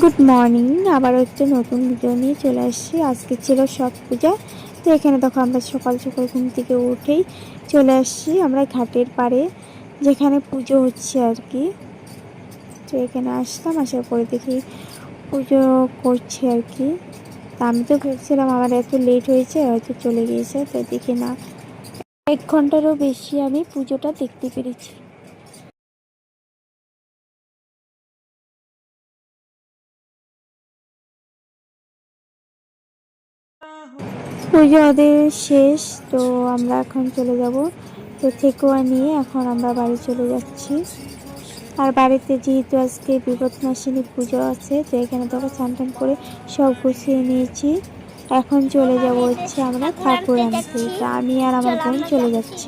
Good morning. আবার হচ্ছে নতুন ভিডিও নিয়ে চলে আসছি। আজকে ছিল ছট পূজা। তো এখানে দেখো আমরা সকাল সকাল ঘুম থেকে উঠেই চলে আসছি আমরা ঘাটের পাড়ে, যেখানে পুজো হচ্ছে আর কি। তো এখানে আসলাম, আসার পরে দেখি পুজো করছে আর কি। তা আমি তো ভেবেছিলাম আমার এত লেট হয়েছে, হয়তো চলে গিয়েছে, তো দেখি না, 1 ঘন্টারও বেশি আমি পুজোটা দেখতে পেরেছি। পুজো ওদের শেষ, তো আমরা এখন চলে যাব। তো ঠেকুয়া নিয়ে এখন আমরা বাড়ি চলে যাচ্ছি। আর বাড়িতে যেহেতু আজকে বিপদনাশিনী পুজো আছে, তো এখানে দেখো স্নান টান করে সব গুছিয়ে নিয়েছি। এখন চলে যাব হচ্ছে আমরা ঠাকুর আনতে। তো আমি আর আমার বোন চলে যাচ্ছি।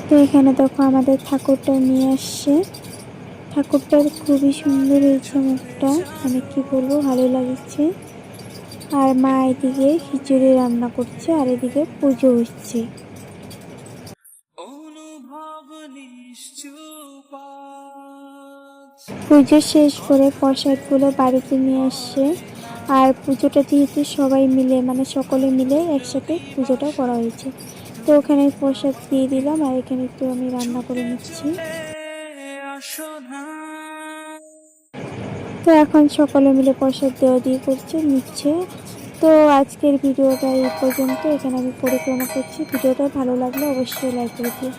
তো এখানে দেখো আমাদের ঠাকুরটা নিয়ে আসছে। ঠাকুরটা খুবই সুন্দর হয়েছে, মুখটা মানে কি বলবো, ভালো লাগছে। আর মা এদিকে খিচুড়ি রান্না করছে, আর এদিকে পুজো হচ্ছে। পুজো শেষ করে প্রসাদগুলো বাড়িতে নিয়ে আসছে। আর পুজোটা যেহেতু সবাই মিলে মানে সকলে মিলে একসাথে পুজোটা করা হয়েছে, তো ওখানে প্রসাদ দিয়ে দিলাম। আর এখানে একটু আমি রান্না করে নিচ্ছি। তো এখন সকলে মিলে প্রসাদ দেওয়া দিয়ে করছে, নিচ্ছে। তো আজকের ভিডিওটা এই পর্যন্ত। এখানে আমি পরিক্রমা করছি। ভিডিওটা ভালো লাগলে অবশ্যই লাইক করে দিও।